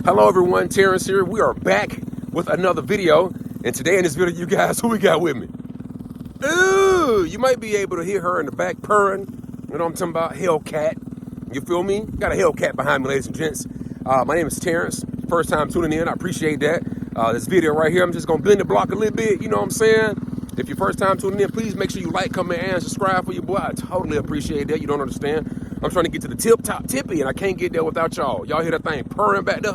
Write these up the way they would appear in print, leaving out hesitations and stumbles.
Hello everyone, Terrence here. We are back with another video. And today in this video, you guys, who we got with me? Ooh, you might be able to hear her in the back purring. You know what I'm talking about? Hellcat. You feel me? Got a Hellcat behind me, ladies and gents. My name is Terrence. First time tuning in, I appreciate that. This video right here, I'm just gonna bend the block a little bit, you know what I'm saying? If you're first time tuning in, please make sure you like, comment, and subscribe for your boy. I totally appreciate that. You don't understand. I'm trying to get to the top tippy, and I can't get there without y'all. Y'all hear that thing purring back there?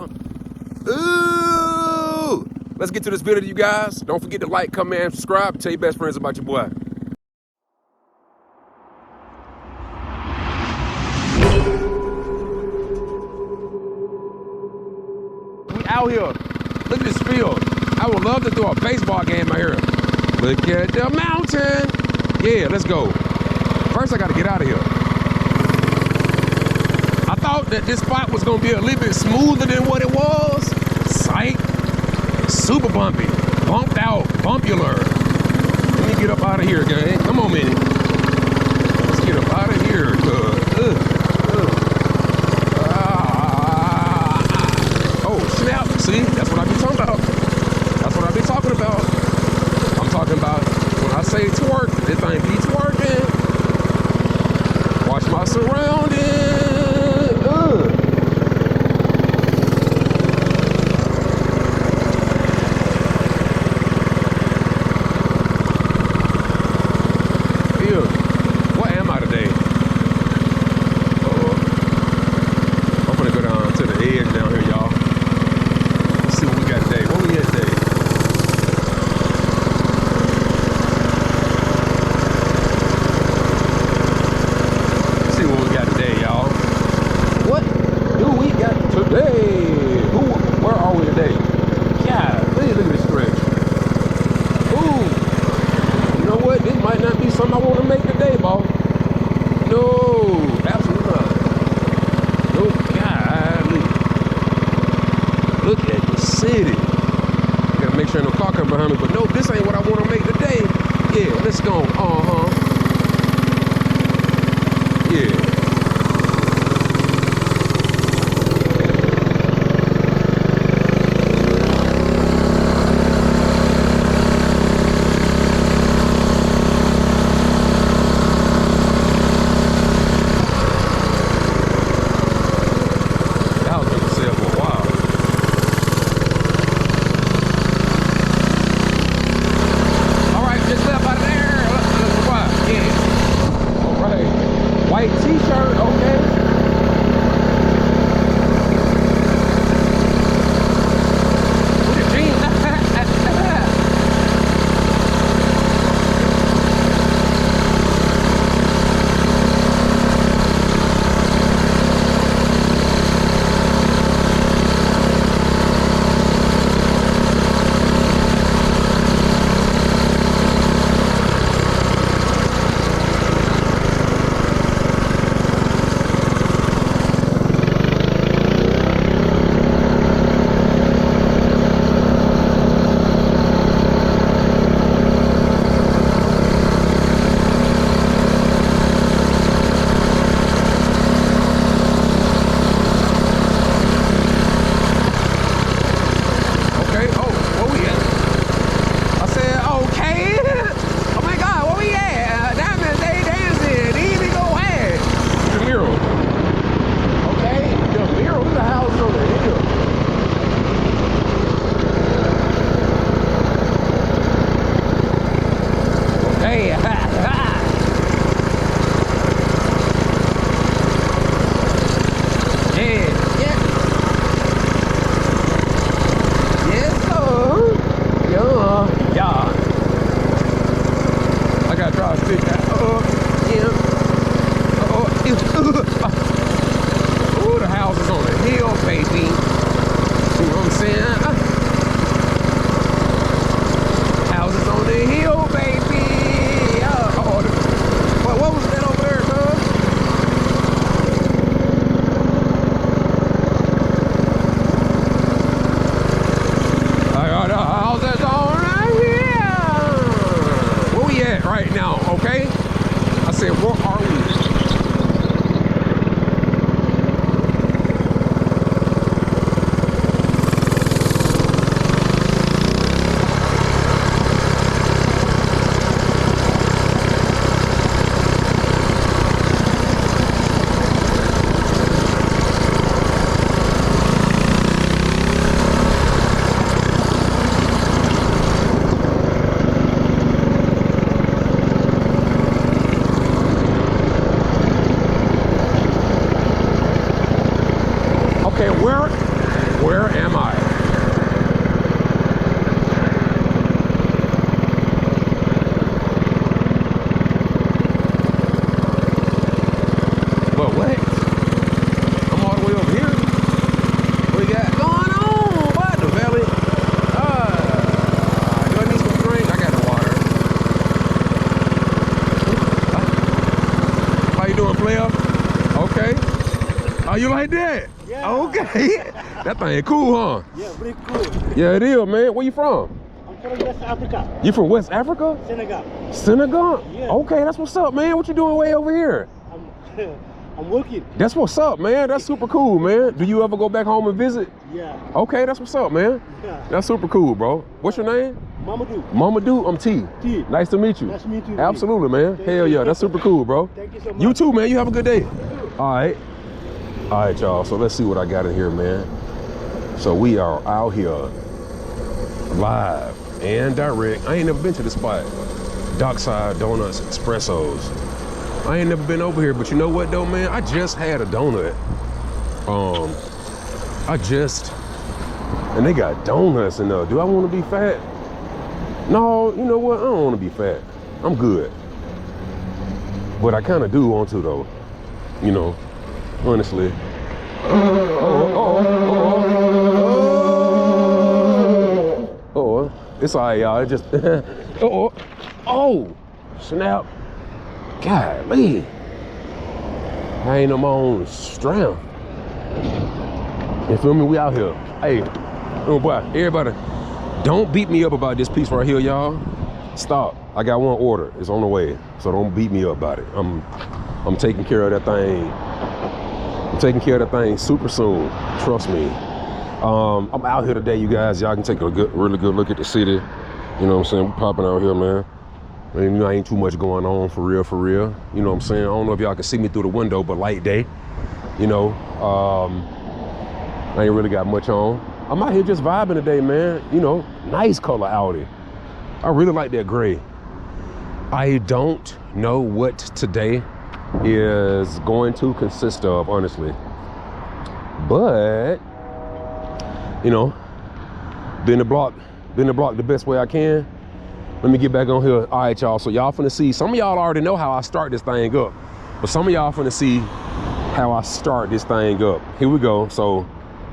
Ooh! Let's get to this video, you guys. Don't forget to like, comment, and subscribe. Tell your best friends about your boy. We out here. Look at this field. I would love to throw a baseball game out here. Look at the mountain. Yeah, let's go. First, I got to get out of here. I thought that this spot was going to be a little bit smoother than what it was. Psych. Super bumpy. Bumped out. Bumpular. Let me get up out of here, gang. Come on, man. Let's get up out of here. Oh, snap. See? That's what I be talking about. That's what I be talking about. I'm talking about when I say twerk, this thing be twerking. Watch my surroundings. White tee. Where am I? But what? I'm all the way over here. What we got going on? What the valley? Do I need some drink? I got the water. How you doing, player? Okay. Oh, you like that? Yeah. Okay. That thing cool, huh? Yeah, pretty cool. Yeah, it is, man. Where you from? I'm from West Africa. You from West Africa? Senegal. Senegal? Yeah. Okay, that's what's up, man. What you doing way over here? I'm working. That's what's up, man. That's super cool, man. Do you ever go back home and visit? Yeah. Okay, that's what's up, man. Yeah. That's super cool, bro. What's your name? Mamadou. Mamadou, I'm T. T. Nice to meet you. Nice to meet you. Absolutely, man. Thank Hell you. yeah, that's super cool, bro. Thank you so much. You too, man. You have a good day. All right. All right, y'all. So let's see what I got in here, man. So we are out here live and direct. I ain't never been to this spot. Dockside Donuts Espressos. I ain't never been over here, but you know what though, man? I just had a donut. And they got donuts in there. Do I want to be fat? No, you know what? I don't want to be fat. I'm good. But I kind of do want to though. You know, honestly. Oh, it's all right, y'all. It just, oh, snap. Golly. I ain't no more own strength. You feel me? We out here. Hey, oh boy, everybody, don't beat me up about this piece right here, y'all. Stop. I got one order. It's on the way. So don't beat me up about it. I'm taking care of that thing. I'm taking care of that thing super soon. Trust me. I'm out here today, you guys. Y'all can take a really good look at the city. You know what I'm saying? We're popping out here, man. And, you know, ain't too much going on for real, for real. You know what I'm saying? I don't know if y'all can see me through the window, but light day. You know, I ain't really got much on. I'm out here just vibing today, man. You know, nice color Audi. I really like that gray. I don't know what today is going to consist of, honestly. But, you know, been the block the best way I can. Let me get back on here. All right, y'all. So y'all finna see, some of y'all already know how I start this thing up, but some of y'all finna see how I start this thing up. Here we go. So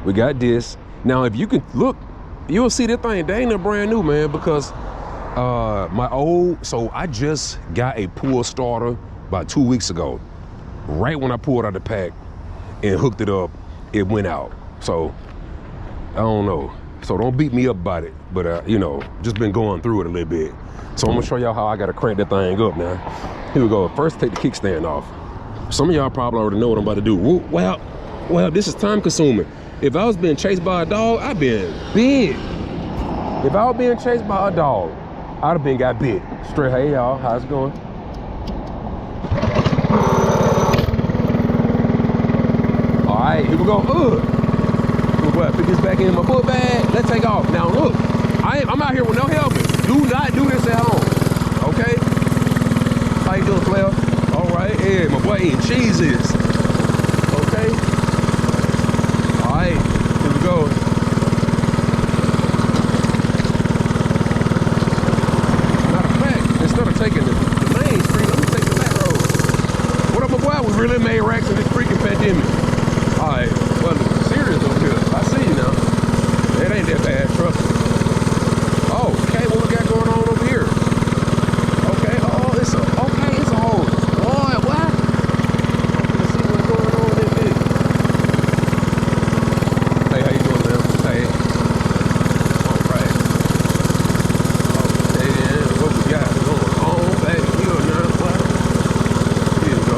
we got this. Now, if you can look, you'll see this thing, they ain't brand new, man, because so I just got a pull starter about 2 weeks ago. Right when I pulled out the pack and hooked it up, it went out. So I don't know. So don't beat me up about it, but you know, just been going through it a little bit. So I'm gonna show y'all how I gotta crank that thing up now. Here we go. First, take the kickstand off. Some of y'all probably already know what I'm about to do. Well, this is time consuming. If I was being chased by a dog, I'd been big. If I was being chased by a dog, I'd have been got bit. Straight, hey y'all, how's it going? All right, here we go. Put this back in my book bag. Let's take off. Now look, I'm out here with no helmet. Do not do this at home. Okay? How you doing, player? All right. Hey, my boy eating cheeses. Okay. All right. Here we go. Matter of fact, instead of taking the main street, let me take the back road. What up, my boy? We really made racks in this freaking pandemic. All right. Well, serious over here. I see you now. It ain't that bad, trust me. Oh, okay, what we got going on over here? Okay, it's a whole, boy, what? Let's see what's going on in this. Hey, how you doing, man? Hey. All right. Okay, then, what we got going on back here now? What? Here we go.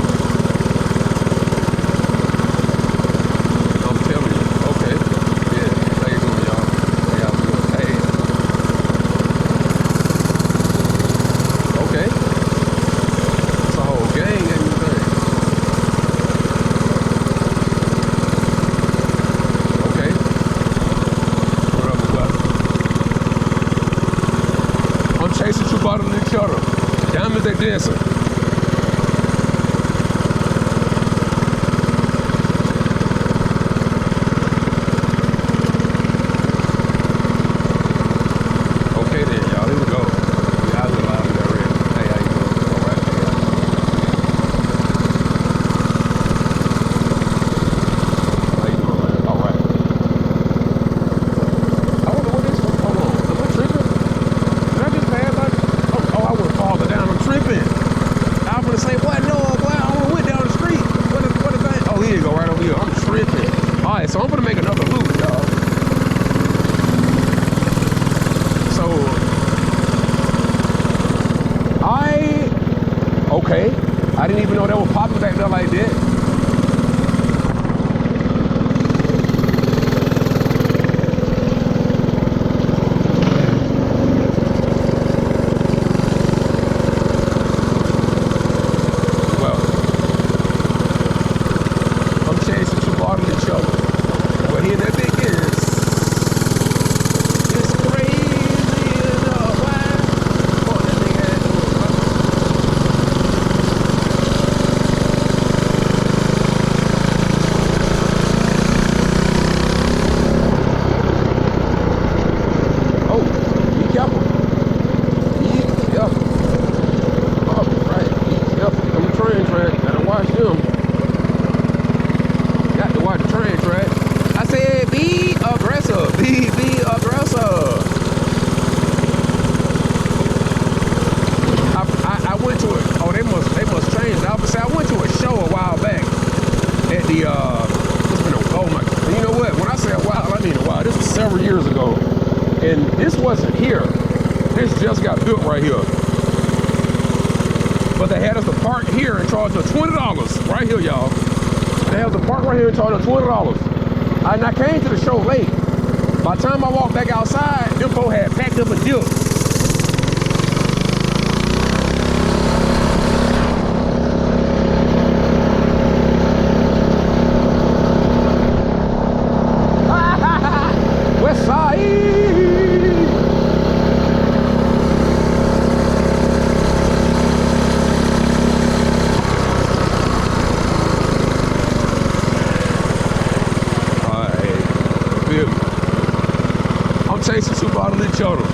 I'm telling you, okay. Yeah, how you doing, y'all? How y'all doing? Hey. Okay. It's a whole gang, ain't you think? Okay. What up, what? I'm chasing two bottles of each other. Diamonds, they dancing. didn't even know that was popping back there like that. Several years ago, and this wasn't here. This just got built right here. But they had us to park here and charge us $20 right here, y'all. They had us to park right here and charge us $20. And I came to the show late. By the time I walked back outside, them folks had packed up a deal. I'm chasing two bottles of each other.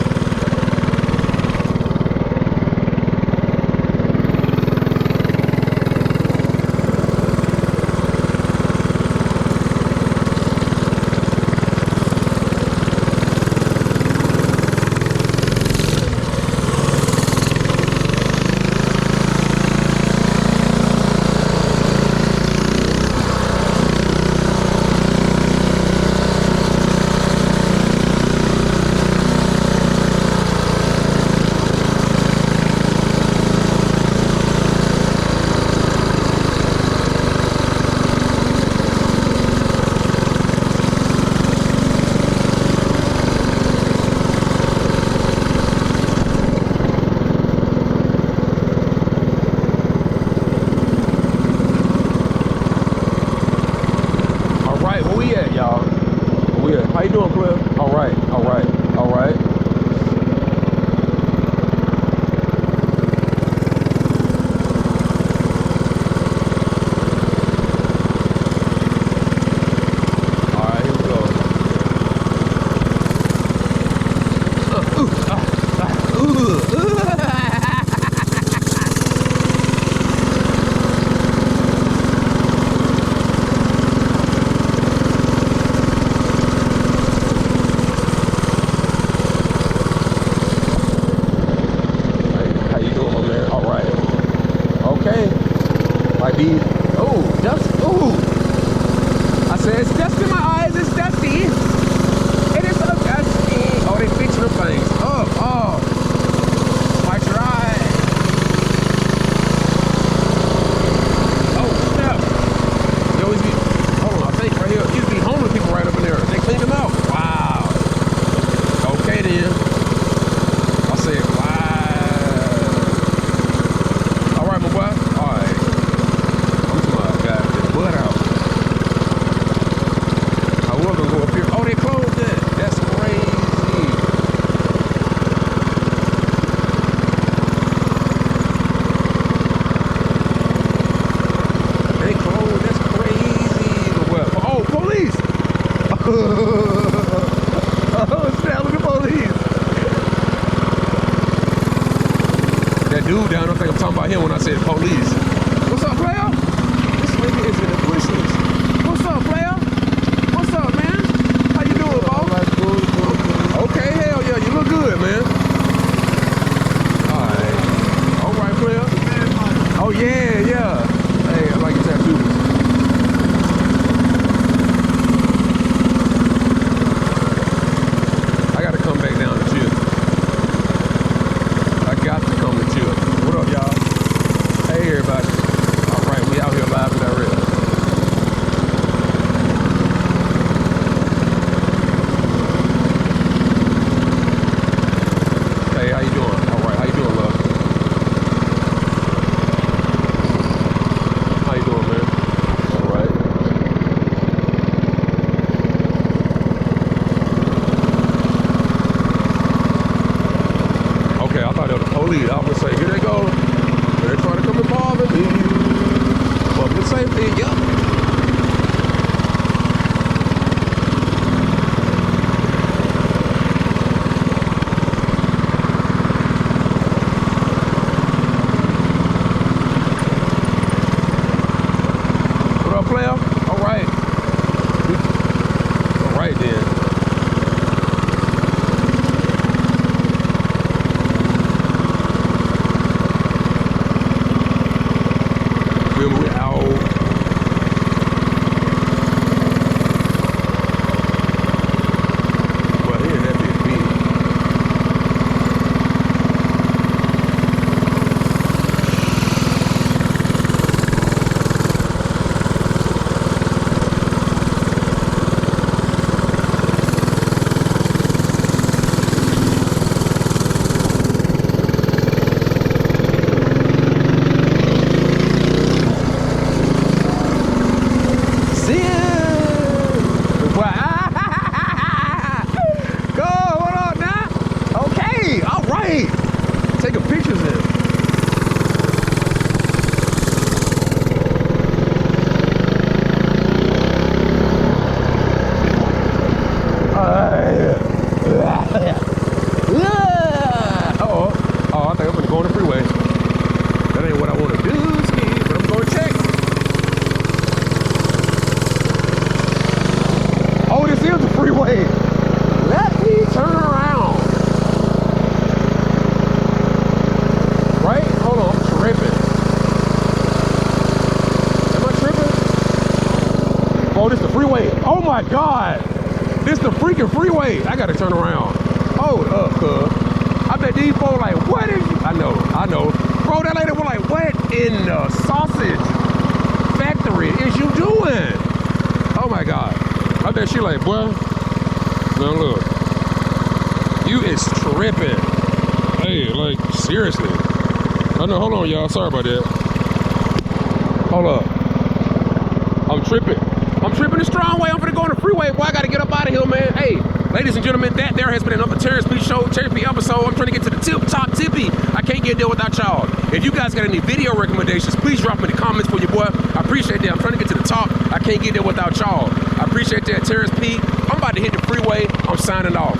How you doing, Cliff? All right, all right, all right. All right, here we go. Like these, oh, dust, oh. I said, it's dust in my eyes, it's dusty. It is so dusty. Oh, they fixing them things. Oh, I tried. Oh, snap. You always be, hold on, I think right here, used to be homeless people right up in there. They cleaned them out. Wow. Okay then. I said, wow. All right, my boy. All right. Butt out. I was gonna go up here. Oh, they closed it. That's crazy. They closed. That's crazy. Oh, police. Oh, snap, look at police. That dude down, I think I'm talking about him when I said police. What's up, player? Is in the bushes. What's up, player? What's up, man? How you doing, boss? Okay, hell yeah, you look good, man. All right, player. Oh yeah. Hey, I like your tattoos. I gotta come back down to chill. I got to come to chill. What up, y'all? Hey, everybody. speed. I'm gonna say, here they go. They're trying to come and bother me. Public safety, yup. Player? All right. All right then. Feel me out. Well, here that bitch big. Taking pictures in. Oh, I think I'm gonna go on the freeway. That ain't what I want to do, Ski, but I'm gonna check. Oh, this is the freeway. Let me turn around. Right? Hold on, I'm tripping. Am I tripping? Oh, this the freeway. Oh my God. This the freaking freeway. I gotta turn around. Hold up, cuz. I bet these folks like, what is you? I know. Bro, that lady was like, what in the sausage factory is you doing? Oh my God. I bet she like, boy, now look. You is tripping. Hey, like, seriously. I know, hold on, y'all. Sorry about that. Hold up. I'm tripping. I'm tripping the strong way. I'm gonna go on the freeway. Boy, I gotta get up out of here, man. Hey, ladies and gentlemen, that there has been another Terrence P Show, Terrence P episode. I'm trying to get to the top tippy. I can't get there without y'all. If you guys got any video recommendations, please drop them in the comments for your boy. I appreciate that. I'm trying to get to the top. I can't get there without y'all. I appreciate that, Terrence P. I'm about to hit the freeway. I'm signing off.